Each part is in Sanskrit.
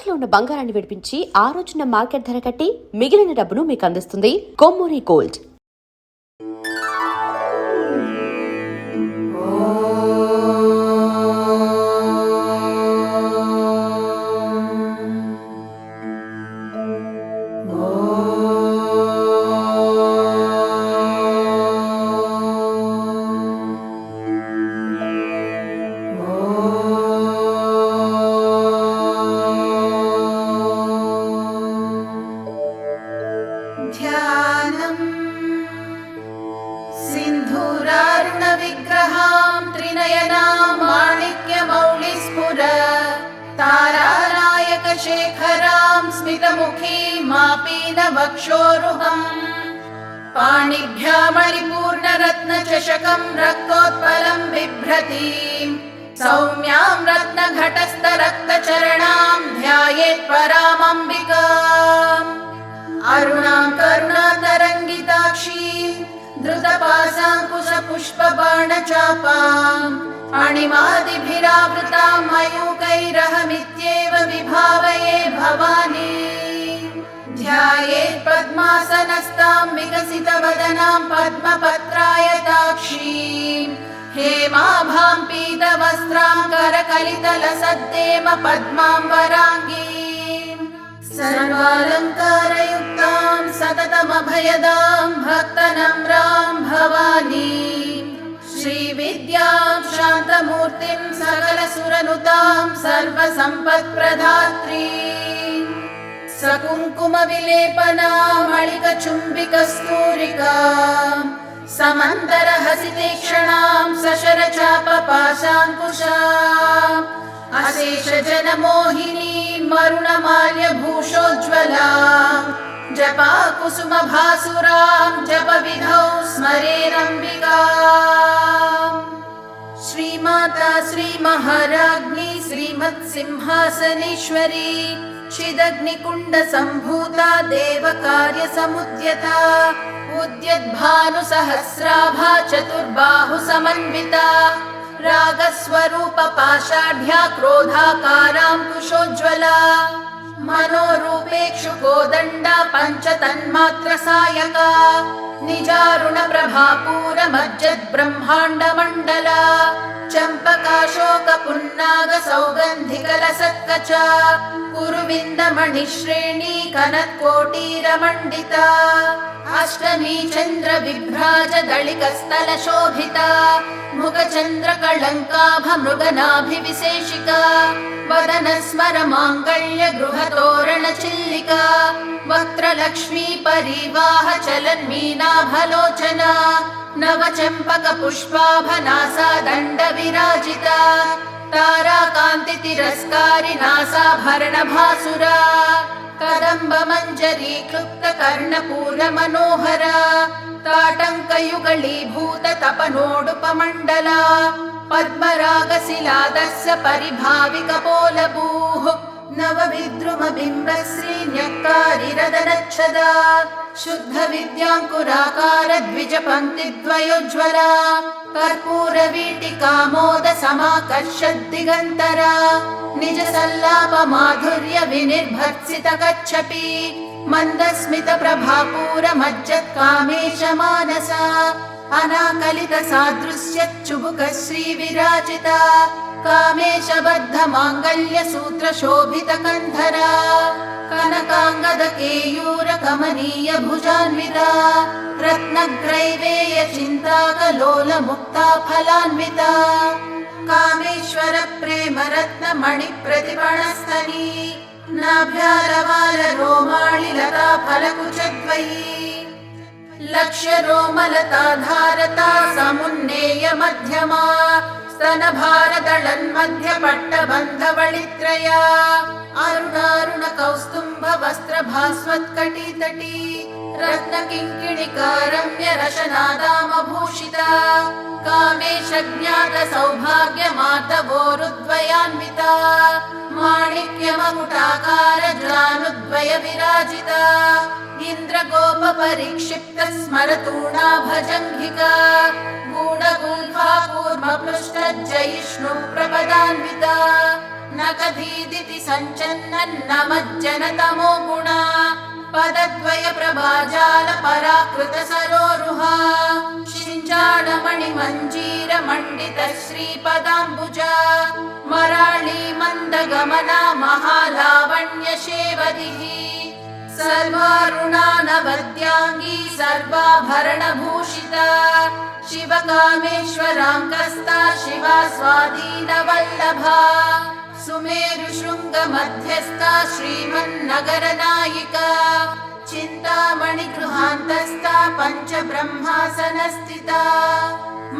తాకట్లో ఉన్న బంగారాన్ని విడిపించి ఆ రోజున మార్కెట్ ధర కట్టి మిగిలిన డబ్బును మీకు అందిస్తుంది కొమ్మూరి గోల్డ్. ध्यानम् सिन्धूरारुणविग्रहां त्रिनयनां माणिक्यमौलिस्फुर तारानायकशेखरां स्मितमुखीमापीनवक्षोरुहम् पाणिभ्यामणिपूर्णरत्नचषकं रक्तोत्पलं बिभ्रतीं सौम्यां रत्नघटस्थरक्तचरणां ध्यायेत् परामम्बिकाम् अरुणां करुणातरङ्गिताक्षीं धृतपाशाङ्कुशपुष्पबाणचापाम् अणिमादिभिरावृतां मयूकैरहमित्येव विभावये भवानी. ध्यायेत् पद्मासनस्तां विकसितवदनां पद्मपत्रायताक्षीं हेमाभां पीतवस्त्रां करकलितलसद्देम पद्मां वराङ्गीं सर्वालङ्कारयुक्तां सततमभयदां भक्तनम्रां भवानी. श्रीविद्यां शान्तमूर्तिं सकलसुरनुतां सर्वसम्पत्प्रदात्रीं सकुङ्कुमविलेपनामणिकचुम्बिकस्तूरिकां समन्तरहसितीक्षणां सशरचापपाशाङ्कुशाम् अशेषजनमोहिनीं मरुणमाल्यभूषोज्ज्वलां जपाकुसुमभासुरां जपविधौ स्मरेरम्बिकाम्. श्रीमाता श्रीमहाराज्ञी श्रीमत्सिंहासनेश्वरी चिदग्निकुण्डसम्भूता देवकार्यसमुद्यता उद्यद्भानुसहस्राभा चतुर्बाहुसमन्विता रागस्वरूपपाषाढ्या क्रोधाकाराङ्कुशोज्ज्वला मनोरूपेक्षु कोदण्डा पञ्चतन्मात्रसायका निजारुणप्रभापूरमज्जद्ब्रह्माण्डमण्डला चम्पकाशोकपुन्नागसौगन्धिकलसत्कचा कुरुविन्दमणिश्रेणी कनत्कोटीरमण्डिता अष्टमी चन्द्रविभ्राजदळिकस्थलशोभिता मुखचन्द्रकळङ्काभमृगनाभिविशेषिका वदनस्मरमाङ्गल्य गृहतोरणचिल्लिका वक्त्रलक्ष्मी परिवाहचलन्मीनाभलोचना नवचम्पकपुष्पाभनासा दण्डविराजिता ताराकान्तितिरस्कारि नासाभरणभासुरा कदम्बमञ्जरी क्लुप्तकर्णपूरमनोहरा ताटङ्कयुगलीभूत तपनोडुपमण्डला पद्मरागशिलादस्य परिभाविकपोलभूः नवविद्रुमबिम्बश्रीन्यक्कारिरदनच्छदा शुद्धविद्याङ्कुराकार द्विजपङ्क्तिद्वयोज्ज्वला कर्पूरवीटिकामोदसमाकर्षद्दिगन्तरा निजसल्लापमाधुर्य विनिर्भर्त्सितकच्छपि मन्दस्मितप्रभापूरमज्जत्कामेशमानसा अनाकलितसादृश्यच्चुबुकश्रीविराजिता कामेशबद्धमाङ्गल्यसूत्रशोभितकन्धरा कनकाङ्गदकेयूरकमनीयभुजान्विता रत्नग्रैवेयचिन्ताकलोलमुक्ता फलान्विता कामेश्वरप्रेमरत्नमणिप्रतिपणस्तनी नाभ्यालवालरोमाळिलता फलकुचद्वयी लक्ष्यरोमलताधारता समुन्नेय मध्यमा स्तनभारदळन्मध्यपट्टबन्धवळित्रया अरुणारुणकौस्तुम्भवस्त्रभास्वत्कटितटी रत्नकिङ्किणिकारम्यरशनादामभूषिता कामेशज्ञातसौभाग्यमातवोरुद्वयान्विता माणिक्यमकुटाकारजानुद्वय विराजिता इन्द्रगोपपरिक्षिप्तस्मरतूणा भजङ्घिका गूढगुल्फा कूर्मपृष्ठज्जयिष्णुप्रपदान्विता न कथीदिति सञ्चन्नन्न मज्जनतमो गुणा पदद्वय प्रभाजाल पराकृत सरोरुहा शिञ्जाडमणिमञ्जीर मण्डित श्रीपदाम्बुजा मराळी मन्दगमना महालावण्य शेवदिः सर्वारुणानवद्याङ्गी सर्वाभरणभूषिता शिवकामेश्वराङ्कस्ता शिवा स्वाधीनवल्लभा सुमेरुशृङ्गमध्यस्था श्रीमन्नगरनायिका चिन्तामणिगृहान्तस्था पञ्चब्रह्मासनस्थिता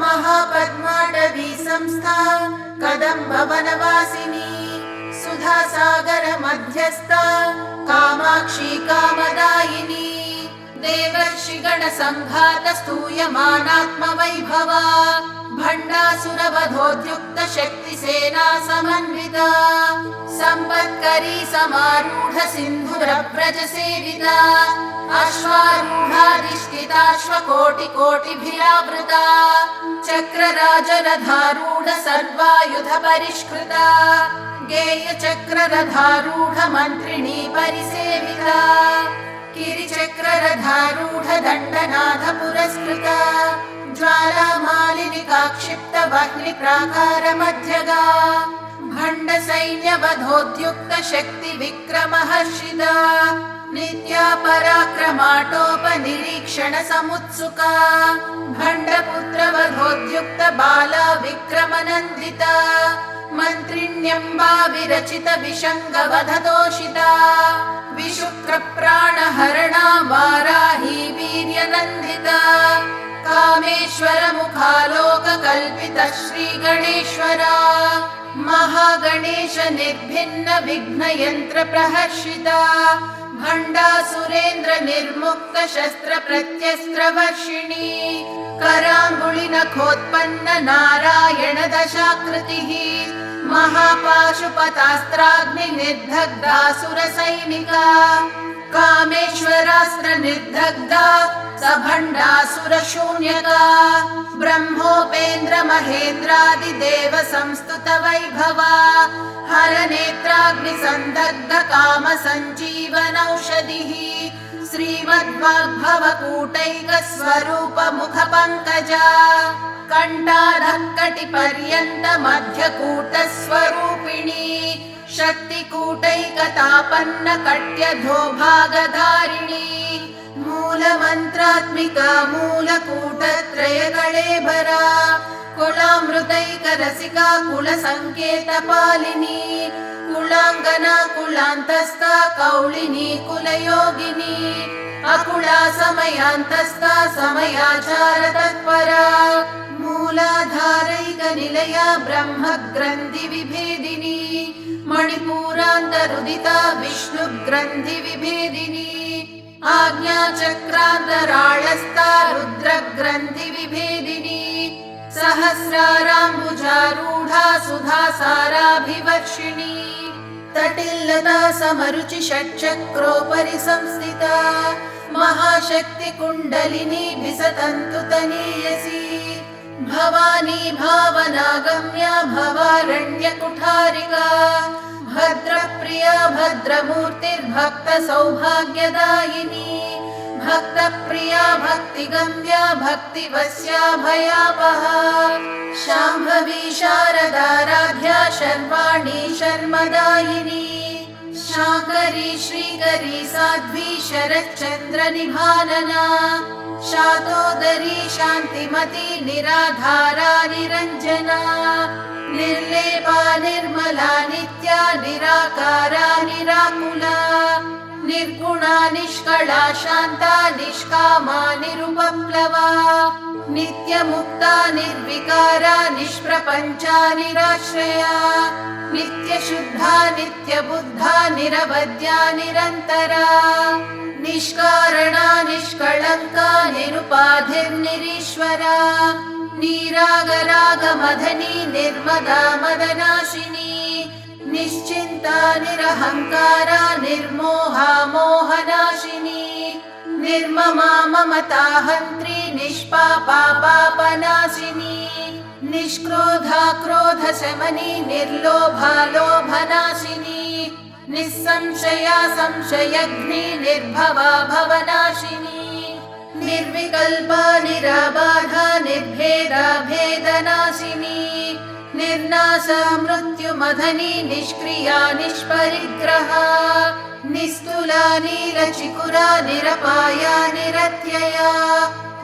महापद्माटवी संस्था कदम्बवनवासिनी सुधासागर मध्यस्था कामाक्षी कामदायिनी देवर्षिगण संघात स्तूयमानात्मवैभवा भण्डासुरवधोद्युक्त शक्तिसेना समन्विता सम्पत्करी समारूढ सिन्धुरव्रज सेविता अश्वारूढाधिष्ठिताश्वकोटिकोटिभिरावृता चक्रराजरथारूढ सर्वायुध परिष्कृता गेयचक्ररथारूढ मन्त्रिणी परिसेविता गिरिचक्ररथारूढ दण्डनाथ पुरस्कृता ज्वालामालिनिका क्षिप्त वह्निप्राकार मध्यगा भण्ड सैन्यवधोद्युक्त शक्ति विक्रमहर्षिता नित्या पराक्रमाटोपनिरीक्षण समुत्सुका भण्डपुत्र वधोद्युक्त बाला विक्रमनन्दिता मन्त्रिण्यम्बा विरचित विशङ्गवधतोषिता विशुक्रप्राणहरणा वाराही वीर्यनन्दिता कामेश्वर मुखालोककल्पित श्रीगणेश्वरा महागणेश निर्भिन्न विघ्नयन्त्र प्रहर्षिता भण्डासुरेन्द्र निर्मुक्त शस्त्र प्रत्यस्त्रवर्षिणी कराङ्गुलिनखोत्पन्न नारायण दशाकृतिः महापाशुपतास्त्राग्निर्दग्धासुर सैनिका कामेश्वरास्त्र निर्दग्धा सभण्डासुर शून्यका ब्रह्मोपेन्द्र महेन्द्रादिदेव संस्तुत वैभवा हर नेत्राग्नि संदग्ध काम सञ्जीवनौषधिः श्रीमद्वाग्भव कूटैक स्वरूप मुख पंकजा कंठाधक्कटि पर्यन्त मध्यकूट स्वरूपिणी शक्तिकूटैकतापन्न कट्यधो भागधारिणी मूल मंत्रात्मिका मूलकूटत्रय कळेबरा कुलामृतैक रसिका कुल संकेत पालिनी कुलांगना कुलांतस्था कौलिनी कुलयोगिनी अकुला समयांतस्था समयाचार तत्परा मूलाधारैक निलया ब्रह्म ग्रंथि विभेदिनी मणिपूरान्तरुदिता विष्णु ग्रंथि विभेदिनी आज्ञा चक्रान्तराळस्था रुद्र ग्रंथि विभेदिनी सहस्राराम्बुजारूढा सुधासाराभिवर्षिणी तटिल्लता समरुचि षट्चक्रोपरि संस्थिता महाशक्ति कुण्डलिनी विसतन्तु तनीयसी भवानी भावनागम्या भवारण्य कुठारिका भद्रप्रिया भद्रमूर्तिर्भक्त सौभाग्यदायिनी भक्तप्रिया भक्तिगम्या भक्तिवस्या भयापहा शाम्भवी शारदाराध्या शर्वाणी शर्मदायिनी शाकरी श्रीकरी साध्वी शरच्चन्द्र निभानना शातोदरी शान्तिमती निराधारा निरञ्जना निर्लेपा निर्मला नित्या निराकारा निराकुला निर्गुणा निष्कला शान्ता निष्कामा निरुपप्लवा नित्यमुक्ता निर्विकारा निष्प्रपञ्चा निराश्रया नित्यशुद्धा नित्यबुद्धा निरवद्या निरन्तरा निष्कारणा निष्कळङ्का निरुपाधिर्निरीश्वरा नीरागरागमदनी निर्मदा मदनाशिनी निश्चिन्ता निरहङ्कारा निर्मोहा मोहनाशिनी निर्ममा ममता हन्त्री निष्पापा पापनाशिनी निष्क्रोधा क्रोधशमनी निर्लोभा लोभनाशिनी निस्संशया संशयग्नि निर्भवा भवनाशिनी निर्विकल्पा निराबाधा निर्भेदा भेदनाशिनी निर्नाशा मृत्युमधनी निष्क्रिया निष्परिग्रहा निस्तुला नीलचिकुरा निरपाया निरत्यया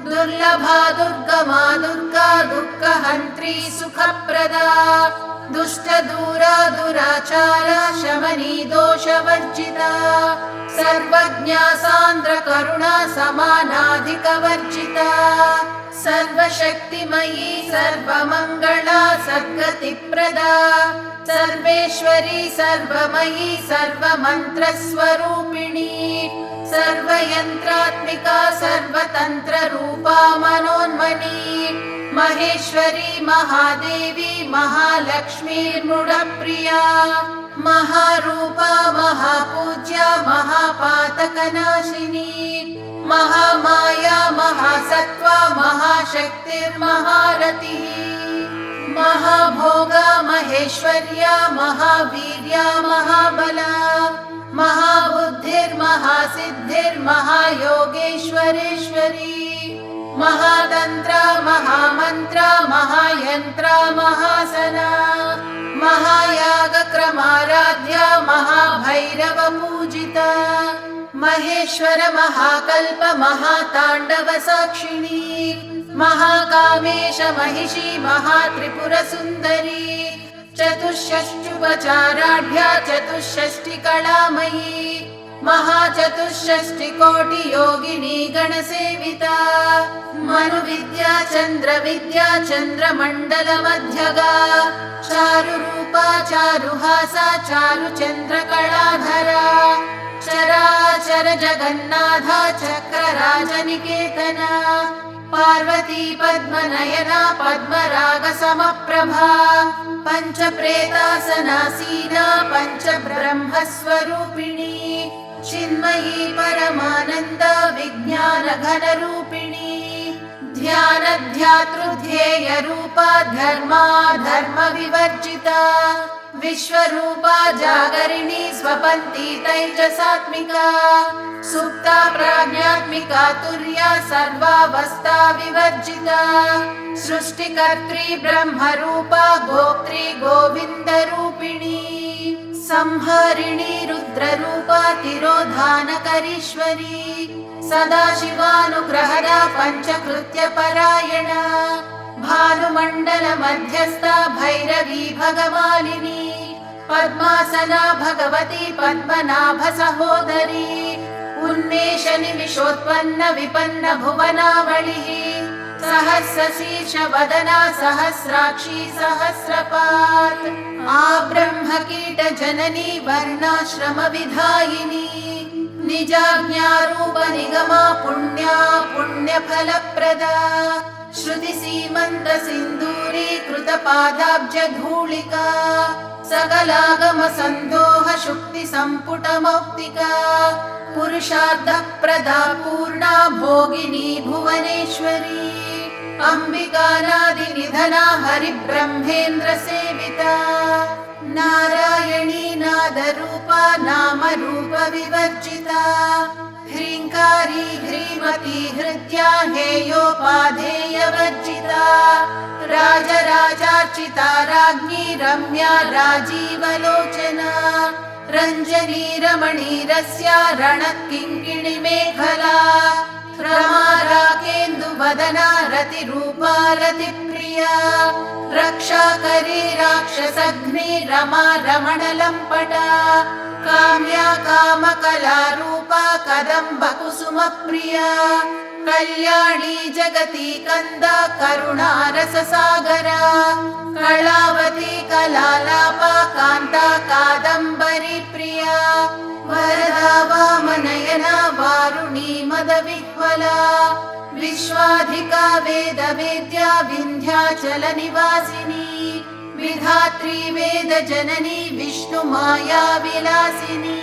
दुर्लभा दुर्गमा दुर्गा दुःखहन्त्री सुखप्रदा दुष्टदूरा दुराचारा शमनी दोषवर्जिता सर्वज्ञा सान्द्रकरुणा समानाधिकवर्जिता सर्वशक्तिमयी सर्वमङ्गला सद्गतिप्रदा सर्वेश्वरी सर्वमयी सर्वमन्त्रस्वरूपिणी सर्वयन्त्रात्मिका सर्वतन्त्ररूपा मनोन्मनी महेश्वरी महादेवी महालक्ष्मीर्मुडप्रिया महारूपा महापूज्या महापातकनाशिनी महामाया महासत्त्वा महाशक्तिर्महारतिः महाभोगा महेश्वर्या महावीर्या महाबला महाबुद्धिर्महासिद्धिर्महायोगेश्वरेश्वरी महातन्त्रा महामन्त्रा महायन्त्रा महासना महायागक्रमाराध्या महाभैरवपूजिता महेश्वर महाकल्प महाताण्डव साक्षिणी महाकामेश महिषी महात्रिपुरसुन्दरी चतुष्षष्ट्युपचाराढ्या चतुष्षष्टिकलामयी महाचतुष्षष्टिकोटियोगिनी गणसेविता मनुविद्या चन्द्रविद्या चन्द्रमण्डलमध्यगा चारुरूपा चारुहासा चारुचन्द्रकलाधरा चराचर जगन्नाथा चक्रराजनिकेतना पार्वती पद्मनयना पद्मरागसमप्रभा पञ्चप्रेतासनासीना पञ्चब्रह्मस्वरूपिणी चिन्मयी परमानन्द विज्ञानघनरूपिणी ध्यानध्यातृध्येयरूपा धर्मा धर्मविवर्जिता विश्वरूपा जागरिणी स्वपन्ती तैजसात्मिका सुप्ता प्राज्ञात्मिका तुर्या सर्वावस्था विवर्जिता सृष्टिकर्त्री ब्रह्मरूपा गोप्त्री गोविन्दरूपिणी संहारिणी रुद्ररूपा तिरोधानकरीश्वरी सदाशिवानुग्रहदा पञ्चकृत्यपरायणा भानुमण्डल मध्यस्था भैरवी भगमालिनी पद्मासना भगवती पद्मनाभ सहोदरी उन्मेष निमिषोत्पन्न विपन्न भुवनावलिः सहस्रशीर्ष वदना सहस्राक्षी सहस्रपात् आब्रह्मकीट जननी वर्णाश्रम विधायिनी निजाज्ञारूप निगमा पुण्या पुण्यफलप्रदा श्रुति सीमन्त सिन्दूरी कृत पादाब्ज धूलिका सकलागम सन्दोह शुक्ति सम्पुट मौक्तिका पुरुषार्थ प्रदा पूर्णा भोगिनी भुवनेश्वरी अंबिकानादि निधना हरिब्रह्मेन्द्र सेविता नारायणी नादरूपा नामरूप विवर्जिता ह्रीङ्कारी ह्रीमती हृद्या हेयोपाधेयवर्जिता राजराजार्चिता राज्ञी रम्या राजीवलोचना रञ्जनी रमणीरस्या रणकिङ्किणी मेखला रमा राकेन्दुवदना रतिरूपा रतिप्रिया रक्षाकरी राक्षसघ्नी रमा रमणलम्पटा काम्या कामकलारूपा कदम्बकुसुमप्रिया कल्याणी जगती कन्दा करुणारससागरा कलावती कलालापा कान्ता कादम्बरी प्रिया वरदा वामनयना वारुणी मदविह्वला विश्वाधिका वेदवेद्या विन्ध्याचल निवासिनी विधात्री वेद जननी विष्णुमाया विलासिनी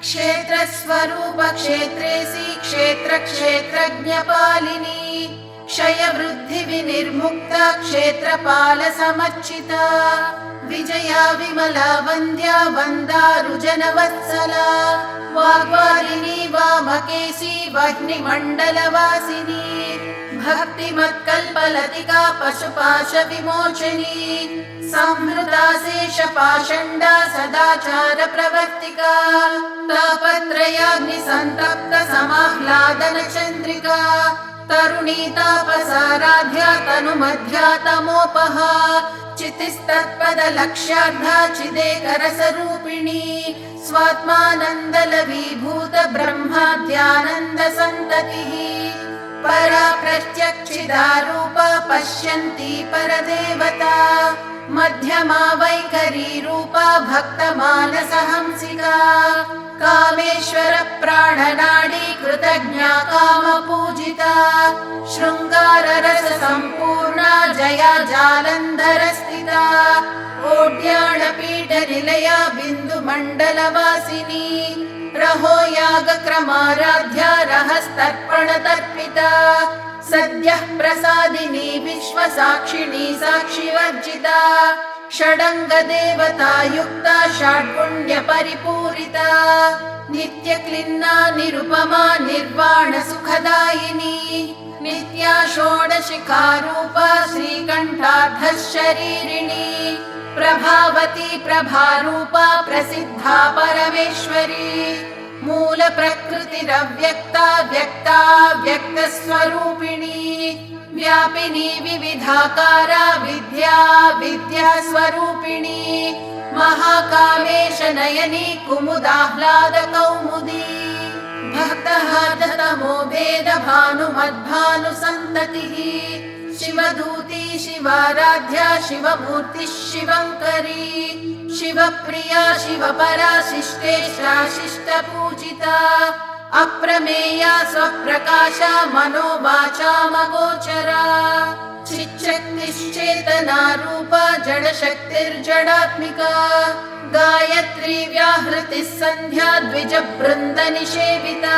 क्षेत्रस्वरूप क्षेत्रेसी क्षेत्र क्षेत्रज्ञपालिनी क्षयवृद्धि विनिर्मुक्ता क्षेत्रपाल समर्चिता विजया विमला वन्द्या वन्दारुजनवत्सला वाग्वारिणी वामकेशी वह्निमण्डलवासिनी भक्तिमत्कल्पलतिका पशुपाश विमोचनी संहृता शेषपाषण्डा सदाचार प्रवर्तिका तापत्रयाग्निसन्तप्त समाह्लादन चन्द्रिका तरुणी तापसाराध्या तनुमध्या तमोपहा चितिस्तत्पद लक्ष्यार्धा चिदेकरसरूपिणी स्वात्मानन्दलवीभूत ब्रह्माद्यानन्द सन्ततिः परा प्रत्यक्षिदारूपा पश्यन्ती परदेवता मध्यमा वैखरी रूपा भक्तमानसहंसिका कामेश्वर प्राणनाडी कृतज्ञा कामपूजिता शृङ्गार रस सम्पूर्णा जया जालन्धर स्थिता ओड्याणपीठ निलया बिन्दुमण्डलवासिनी रहो यागक्रमाराध्या रहस्तर्पण तर्पिता सद्यः प्रसादिनी विश्वसाक्षिणी साक्षिवर्जिता षडङ्ग देवता युक्ता षड्गुण्य परिपूरिता नित्यक्लिन्ना निरुपमा निर्वाण सुखदायिनी नित्या षोडशिखारूपा श्रीकण्ठार्धः शरीरिणी प्रभावती प्रभारूपा प्रसिद्धा परमेश्वरी मूल प्रकृतिरव्यक्ता व्यक्ता व्यक्तस्वरूपिणी व्यापिनी विविधाकारा विद्या विद्या स्वरूपिणी महाकामेश नयनी कुमुदाह्लाद कौमुदी भक्तहार्दतमो भेद भानुमद्भानु सन्ततिः शिवदूती शिवाराध्या शिवमूर्तिः शिवङ्करी शिवप्रिया शिवपरा शिष्टेष्टा शिष्टपूजिता अप्रमेया स्वप्रकाशा मनोवाचामगोचरा चिच्छक्तिश्चेतना रूपा जडशक्तिर्जडात्मिका गायत्री व्याहृतिः सन्ध्या द्विजवृन्दनिषेविता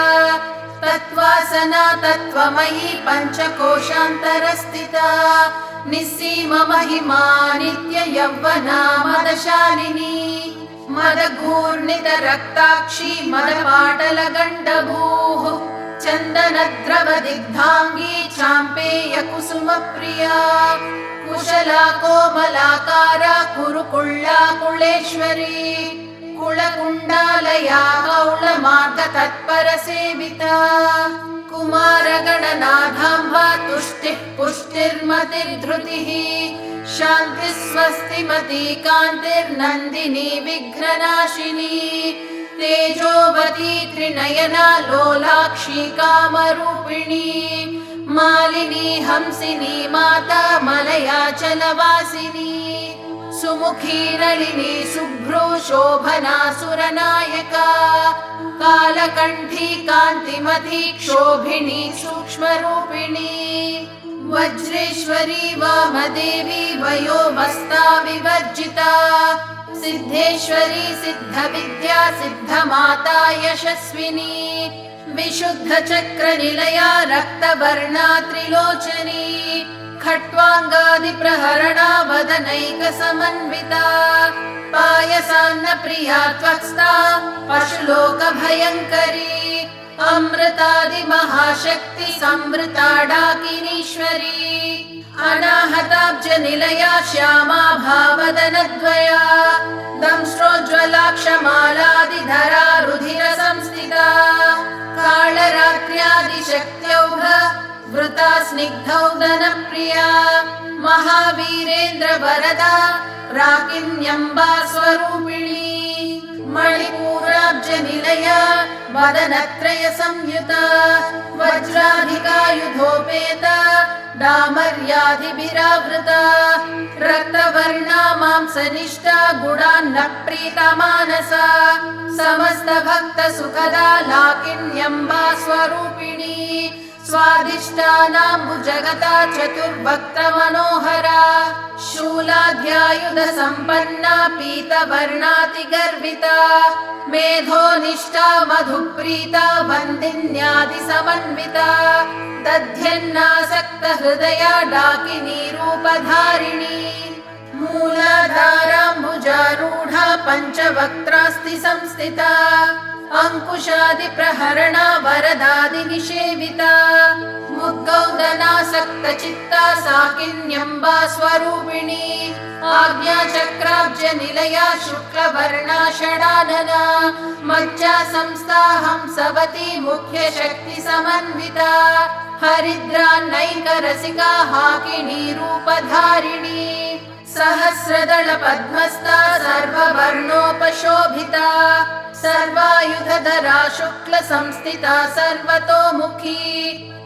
तत्त्वासना तत्त्वमयी पञ्चकोशान्तरस्थिता निस्सीम महिमा नित्य यौवना मदशालिनी मदघूर्णित रक्ताक्षी मदपाटलगण्डभूः चन्दनद्रवदिग्धाङ्गी चाम्पेय कुसुमप्रिया कुशला कोमलाकारा कुरुकुळ्ळा कुळेश्वरी कुलकुण्डालया कौलमार्ग तत्परसेविता कुमारगणनाथाम्बा तुष्टिः पुष्टिर्मतिर्धृतिः शान्तिः स्वस्तिमती कान्तिर्नन्दिनी विघ्ननाशिनी तेजोवती त्रिनयना लोलाक्षी कामरूपिणी मालिनी हंसिनी माता मलयाचलवासिनी सुमुखी नलिनी शुभ्रो शोभना सुरनायका कालकण्ठी कान्तिमती क्षोभिणी सूक्ष्मरूपिणी वज्रेश्वरी वामदेवी वयोमस्ता विवर्जिता सिद्धेश्वरी सिद्धविद्या सिद्धमाता यशस्विनी विशुद्धचक्रनिलया रक्तवर्णा त्रिलोचनी खट्वाङ्गादिप्रहरणा वदनैकसमन्विता पायसान्नप्रिया त्वक्स्ता पशुलोकभयङ्करी अमृतादिमहाशक्ति संवृता डाकिनीश्वरी अनाहताब्जनिलया श्यामा भावदनद्वया दंष्ट्रोज्ज्वलाक्षमालादिधरा रुधिरसंस्थिता कालरात्र्यादिशक्त्यौघ वृता स्निग्धौदनप्रिया महावीरेन्द्र वरदा राकिन्यम्बा स्वरूपिणी मणिपूराब्जनिलया वदनत्रय संयुता वज्राधिकायुधोपेता डामर्यादिभिरावृता रक्तवर्णा मांसनिष्ठा गुणान्न प्रीतमानसा समस्त भक्त सुखदा लाकिन्यम्बा स्वरूपिणी स्वादिष्टानाम्बुजगता चतुर्वक्त्रमनोहरा शूलाध्यायुधसम्पन्ना पीतवर्णातिगर्विता मेधोनिष्ठा मधुप्रीता वन्दिन्यादिसमन्विता दध्यन्नासक्तहृदया डाकिनी रूपधारिणी मूलाधाराम्बुजारूढा पञ्चवक्त्रास्ति संस्थिता अंकुशादिप्रहरणा वरदादिनिषेविता मुद्गौदनासक्तचित्ता साकिन्यम्बा स्वरूपिणी आज्ञाचक्राब्जनिलया शुक्लवर्णा षडानना मज्जा संस्था हंसवती मुख्यशक्तिसमन्विता हरिद्रान्नैकरसिका हाकिनी रूपधारिणी सहस्रदल पद्मस्था सर्ववर्णोपशोभिता सर्वायुधधरा शुक्ल संस्थिता सर्वतोमुखी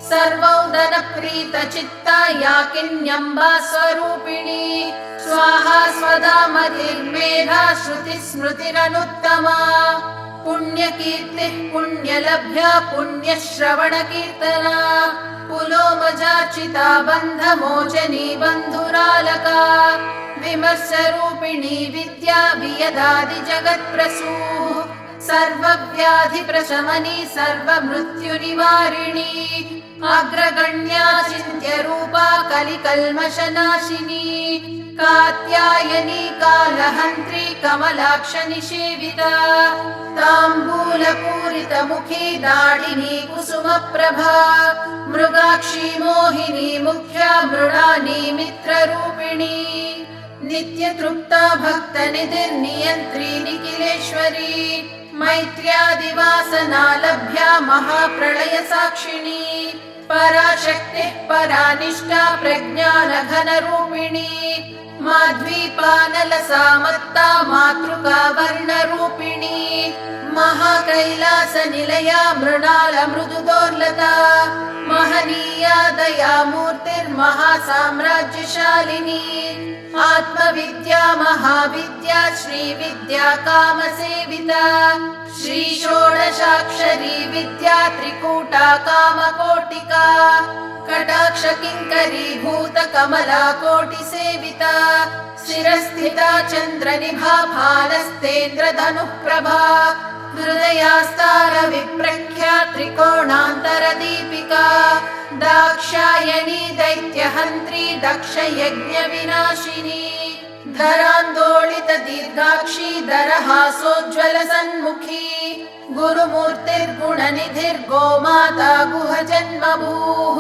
सर्वौदन प्रीत चित्ता याकिन्यम्बा स्वरूपिणी स्वाहा स्वदा मतिर्मेधा श्रुति स्मृतिरनुत्तमा पुण्यकीर्तिः पुण्यलभ्या पुण्यश्रवण कीर्तना पुलोमजार्चिता बन्धमोचनी बन्धुरालका विमर्शरूपिणी विद्या वियदादि जगत्प्रसूः सर्वव्याधि प्रशमनी सर्वमृत्युनिवारिणी अग्रगण्या चिन्त्यरूपा कलिकल्मषनाशिनी कात्यायनी कालहन्त्री कमलाक्ष निषेविता ताम्बूलपूरितमुखी दाढिनी कुसुमप्रभा मृगाक्षी मोहिनी मुख्या मृडानी मित्ररूपिणी नित्यतृप्ता भक्तनिधिर्नियन्त्री निखिलेश्वरी मैत्र्यादिवासनालभ्या महाप्रलय साक्षिणी पराशक्तिः परानिष्ठा प्रज्ञानघनरूपिणी माध्वीपानलसामत्ता मातृका वर्णरूपिणी महाकैलासनिलया मृणाल मृदुदोर्लता महनीया दयामूर्तिर्महासाम्राज्यशालिनी आत्मविद्या महाविद्या श्रीविद्या कामसेविता श्री षोडशाक्षरी विद्या त्रिकूटा कामकोटिका कटाक्ष किङ्करी भूत कमला कोटिसेविता शिरस्थिता चन्द्रनिभा भालस्तेन्द्रधनुःप्रभा हृदयास्तार विप्रख्या त्रिकोणान्तरदीपिका दाक्षायणी दैत्यहन्त्री दक्षयज्ञविनाशिनी धरान्दोलित दीर्घाक्षी दरहासोज्ज्वल सन्मुखी गुरुमूर्तिर्गुणनिधिर्गोमाता गुहजन्मभूः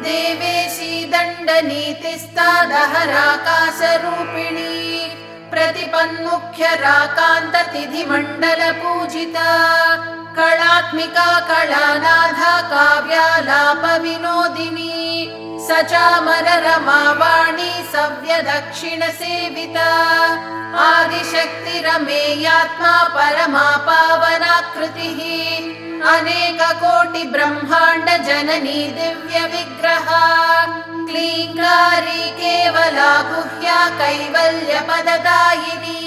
देवेशी दण्डनीतिस्ता दहराकाशरूपिणी प्रतिपन्मुख्यराकान्ततिथिमण्डलपूजिता कलात्मिका कलानाथा काव्यालापविनोदिनी सचामररमावाणी सव्यदक्षिणसेविता आदिशक्तिरमेयात्मा परमा पावनाकृतिः अनेककोटिब्रह्माण्ड जननी दिव्यविग्रहा क्लीङ्कारी केवला गुह्या कैवल्यपददायिनी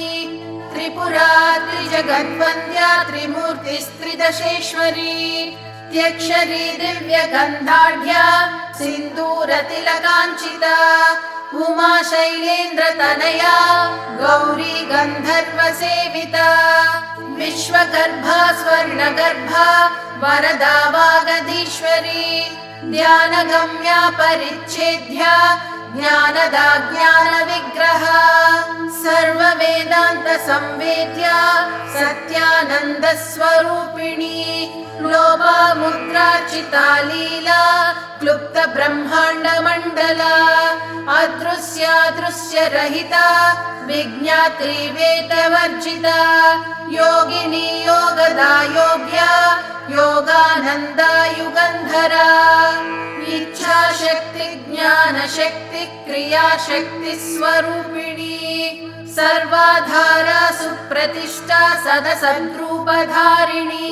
त्रिपुरा त्रिजगद्वन्द्या त्रिमूर्तिस्त्रिदशेश्वरी त्यक्षरी दिव्यगन्धाढ्या सिन्दूरतिलकाञ्चिता उमा शैलेन्द्रतनया गौरी गन्धर्वसेविता विश्वगर्भा स्वर्णगर्भा वरदा वागधीश्वरी ध्यानगम्या परिच्छेद्या ज्ञानदा ज्ञानविग्रहा सर्ववेदान्तसंवेद्या सत्यानन्दस्वरूपिणी लोपामुद्रार्चिता लीला क्लुप्त ब्रह्माण्डमण्डला अदृश्यादृश्यरहिता विज्ञात्री वेदवर्जिता योगिनी योगदा योग्या योगानन्दा युगन्धरा इच्छाशक्ति ज्ञानशक्ति क्रियाशक्ति स्वरूपिणी सर्वाधारा सुप्रतिष्ठा सदसद्रूपधारिणी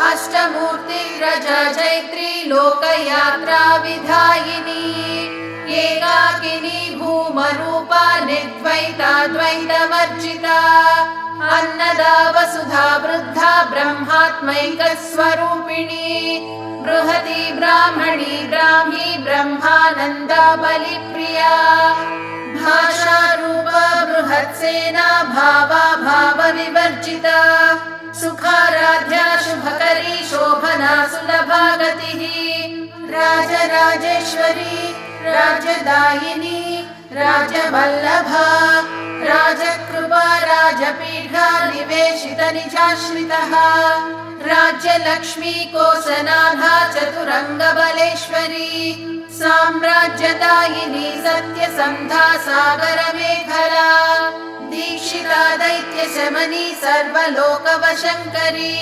अष्टमूर्तिरजा जैत्री लोकयात्रा विधायिनी एकाकिनी भूमरूपा निर्द्वैता द्वैतवर्जिता अन्नदा वसुधा वृद्धा ब्रह्मात्मैकस्वरूपिणी बृहती ब्राह्मणी ब्राह्मी ब्रह्मानन्दा बलिप्रिया भाषारूपा बृहत्सेना भावा भावविवर्जिता सुखाराध्या शुभकरी शोभना सुलभा गतिः राजराजेश्वरी राजदायिनी राजवल्लभा राजकृपा राजपीठा निवेशित निजाश्रितः राज्यलक्ष्मी कोसनाधा चतुरङ्गबलेश्वरी साम्राज्यदायिनी सत्यसन्धा सागरमेखला दीक्षिता दैत्यशमनी सर्वलोकवशङ्करी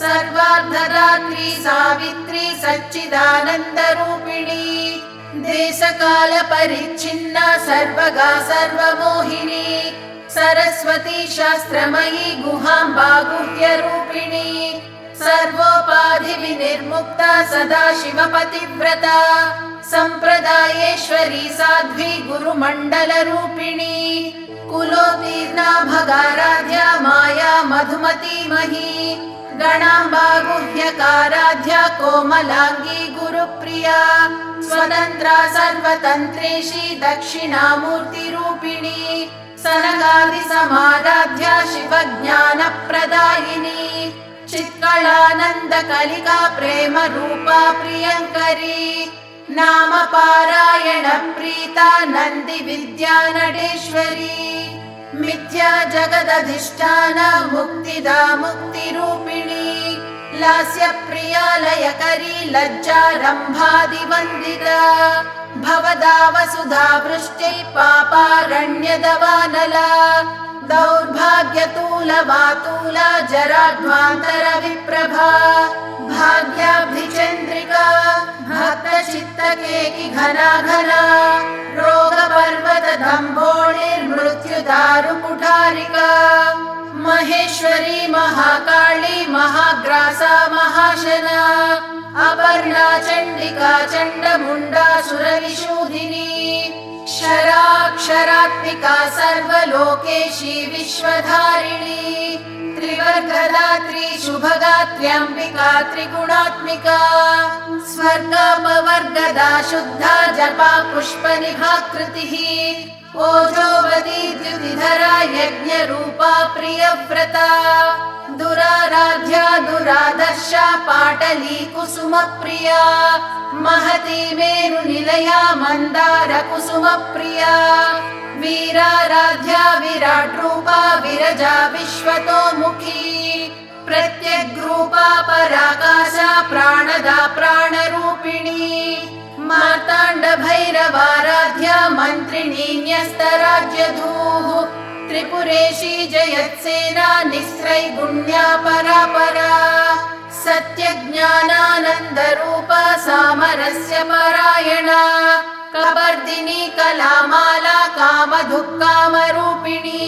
सर्वार्धरात्री सावित्री सच्चिदानन्दरूपिणी देशकालपरिच्छिन्ना सर्वगा सर्वमोहिनी सरस्वती शास्त्रमयी गुहाम्बा गुह्यरूपिणी सर्वोपाधिविनिर्मुक्ता सदाशिवपतिव्रता सम्प्रदायेश्वरी साध्वी गुरुमण्डलरूपिणी कुलोत्तीर्णा भगाराध्या माया मधुमती मही गणाम्बा गुह्यकाराध्या कोमलांगी गुरुप्रिया स्वतन्त्रा सर्वतन्त्रेशी दक्षिणामूर्तिरूपिणी सनगादिसमाराध्या शिवज्ञानप्रदायिनी चित्कलानन्दकलिका प्रेमरूपा प्रियङ्करी नाम पारायण प्रीता नन्दी विद्यानटेश्वरी मिथ्या जगदधिष्ठान मुक्तिदा मुक्तिरूपिणी लास्यप्रिया लयकरी लज्जारम्भादिवन्दिता भवदा वसुधा वृष्टि पापारण्यदवानला दौर्भाग्यतूलवातूला जराध्वान्तरविप्रभा भाग्याब्धिचन्द्रिका भक्तचित्तकेकि घना घना रोगपर्वतदम्भोणिर्मृत्युदारुकुठारिका महेश्वरी महाकाली महाग्रासा महाशना अपर्णा चण्डिका चण्डमुण्डासुरविशूधिनी क्षराक्षरात्मिका सर्वलोकेशी विश्वधारिणी त्रिवर्गदात्री शुभगात्र्यम्बिका त्रिगुणात्मिका स्वर्गापवर्गदा शुद्धा जपा पुष्पनिभाकृतिः ओजोवती द्युतिधरा यज्ञरूपा प्रियव्रता दुराराध्या दुरादर्शा पाटली कुसुमप्रिया महती मेरुनिलया मन्दार कुसुमप्रिया वीराराध्या विराट्रूपा विरजा विश्वतोमुखी प्रत्यग्रूपा पराकाशा प्राणदा प्राणरूपिणी मार्ताण्डभैरवाराध्या मन्त्रिणी न्यस्तराज्यधूः त्रिपुरेशी जयत्सेना निस्त्रैगुण्या परापरा सत्यज्ञानानन्दरूपा सामरस्य परायणा कपर्दिनी कलामाला कामधुक्कामरूपिणी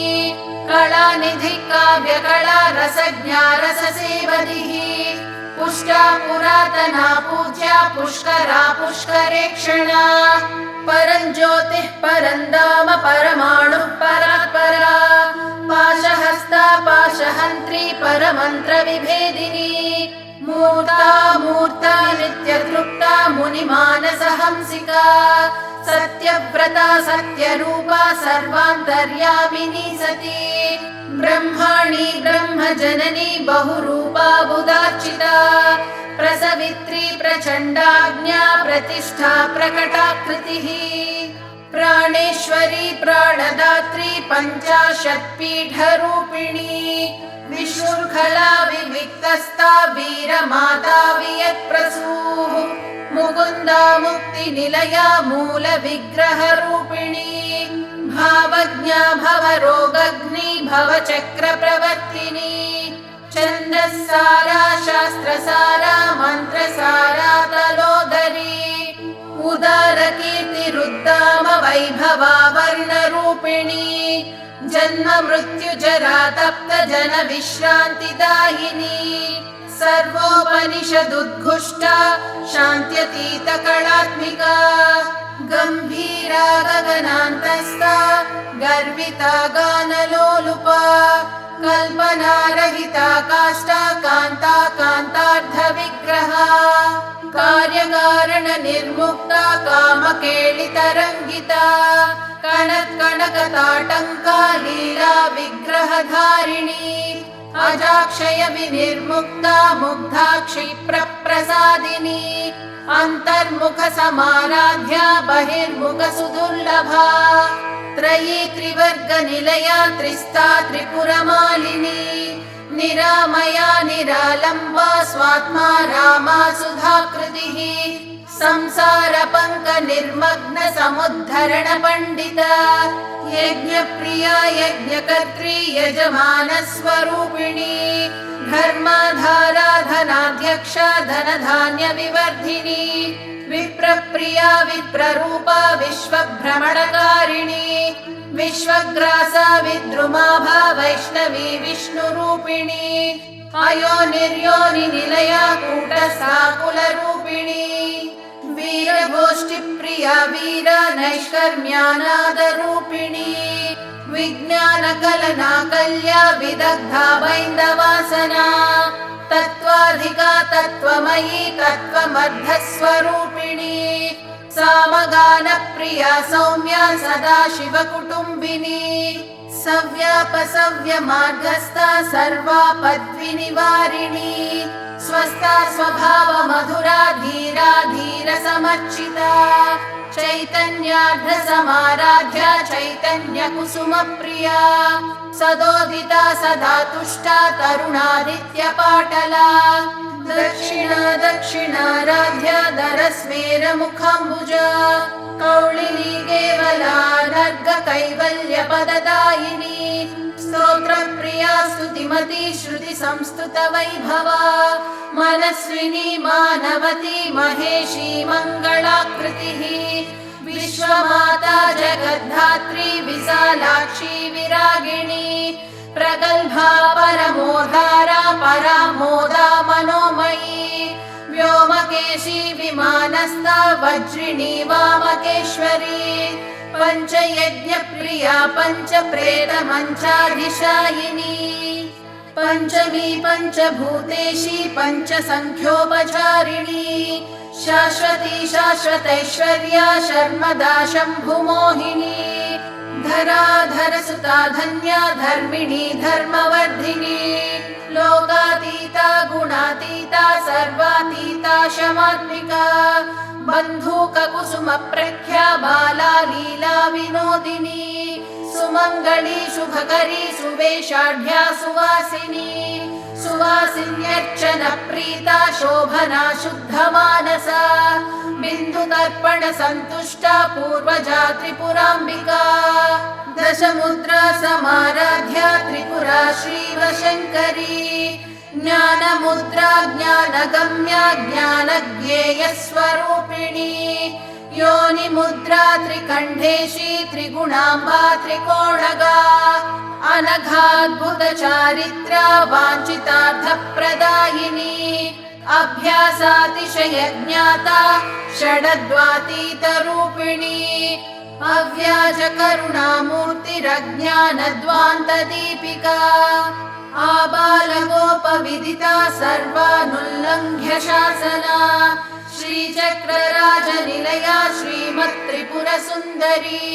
कलानिधि काव्यकला रसज्ञा रससेवधिः पुष्टा पुरातना पूज्या पुष्करा पुष्करेक्षणा परञ्ज्योतिः परन्दाम परमाणुः परात्परा पाशहस्ता पाशहन्त्री परमन्त्रविभेदिनी मूर्ता मूर्ता नित्यतृप्ता मुनिमानसहंसिका सत्यव्रता सत्यरूपा सर्वान्तर्यामिनी सती ब्रह्माणी ब्रह्मजननी बहुरूपा बुधार्चिता प्रसवित्री प्रचण्डाज्ञा प्रतिष्ठा प्रकटाकृतिः प्राणेश्वरी प्राणदात्री पञ्चाशत्पीठरूपिणी विशृङ्खला विविक्तस्था वीरमाता वियत्प्रसूः मुकुन्दा मुक्तिनिलया मूलविग्रहरूपिणी भावज्ञा भवरोगग्नि भवचक्रप्रवर्तिनी छन्दस्सारा शास्त्रसारा मन्त्रसारा तलोदरी उदारकीर्तिरुद्दाम वैभवा वर्णरूपिणी जन्म मृत्युजरा तप्त जन विश्रान्तिदायिनी सर्वोपनिषदुद्घुष्टा शान्त्यतीत कलात्मिका गम्भीरा गगनान्तस्था गर्विता गानलोलुपा कल्पनारहिता काष्ठा निर्मुक्ता कामकेलितरङ्गिता कनत्कनकताटङ्का लीला विग्रहधारिणी अजाक्षय विनिर्मुक्ता मुग्धाक्षि प्रप्रसादिनी अन्तर्मुख समाराध्या बहिर्मुख सुदुर्लभा त्रयी त्रिवर्ग निलया त्रिस्ता त्रिपुरमालिनी निरामया निरालम्बा स्वात्मा रामा सुधाकृतिः संसार पंक निर्मग्न समुद्धरण पंडिता यज्ञप्रिया यज्ञकर्त्री यजमान स्वरूपिणी धर्माधारा धनाध्यक्षा धनधान्य विवर्धिनी विप्रप्रिया विप्ररूपा विश्वभ्रमणकारिणी विश्वग्रासा विद्रुमाभा वैष्णवी विष्णुरूपिणी अयोनिर्योनि निलया कूटस्था कुलरूपिणी वीरगोष्ठिप्रिया वीरा नैष्कर्म्यानादरूपिणी विज्ञानकलना कल्या विदग्धा वैन्दवासना तत्त्वाधिका तत्त्वमयी तत्त्वमर्धस्वरूपिणी सामगानप्रिया सौम्या सदाशिवकुटुम्बिनी सव्यापसव्यमार्गस्था सर्वापद्विनिवारिणी स्वस्था स्वभाव मधुरा धीरा धीर समर्चिता चैतन्यार्ध समाराध्या चैतन्य कुसुम प्रिया सदोदिता सदा तुष्टा तरुणादित्य पाटला दक्षिणा दक्षिणाराध्या दरस्मेर मुखाम्बुजा कौलिनी केवला नर्ग कैवल्य पददायिनी स्तोत्र प्रिया स्तुतिमती श्रुति संस्तुत वैभवा मनस्विनी मानवती महेशी मंगलाकृतिः विश्वमाता जगद्धात्री विशालाक्षी विरागिणी प्रगल्भा परमोधारा परामोदा मनोमयी व्योमकेशी विमानस्था वज्रिणी वामकेश्वरी पंचयज्ञ प्रिया पंचप्रेत मंचाधिशायिनी पंचमी पंचभूतेशी पंचसंख्योपचारिणी शाश्वती शाश्वतैश्वर्या शर्मदा शम्भुमोहिनी धराधर सुता धन्या धर्मिणी धर्मवर्धिनी लोकातीता गुणातीता सर्वातीता शमात्मिका बन्धूक कुसुम प्रख्या बाला लीला विनोदिनी सुमंगली शुभकरी सुवेशाढ्या सुवासिनी सुवासिन्यर्चन प्रीता शोभना शुद्ध मानसा बिंदु तर्पण संतुष्टा पूर्वजा त्रिपुरांबिका दशमुद्रा समाराध्या त्रिपुरा श्रीवशंकरी ज्ञान मुद्रा ज्ञान गम्या ज्ञान ज्ञेय स्वरूपिणी योनि मुद्रा त्रिकंठेशी त्रिगुणांबा त्रिकोणगा अनघाद्भुत चारित्रा वांछितार्थ प्रदायिनी अभ्यासातिशय ज्ञाता षडद्वातीत रूपिणी अव्याज करुणामूर्तिरज्ञानद्वान्त दीपिका आबालगोपविदिता सर्वानुल्लङ्घ्य शासना श्रीचक्रराज निलया श्रीमत्त्रिपुर सुन्दरी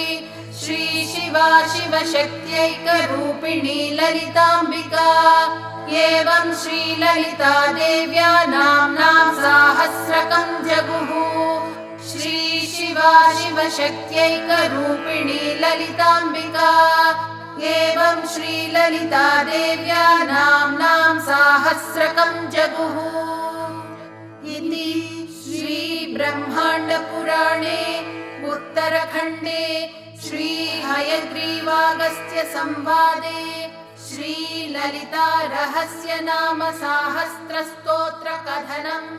श्री शिवा शिवशक्त्यैक रूपिणी ललिताम्बिका एवं श्री ललिता देव्या नाम्नां साहस्रकं जगुः श्री शिवा शिवशक्त्यैक रूपिणी ललिताम्बिका एवं श्री ललिता देव्या नाम्नां साहस्रकं जगुः इति श्री ब्रह्मांड पुराणे उत्तरखण्डे श्री हयग्रीवागस्त्य संवादे श्री ललिता रहस्य नाम साहस्र स्तोत्र कथनम्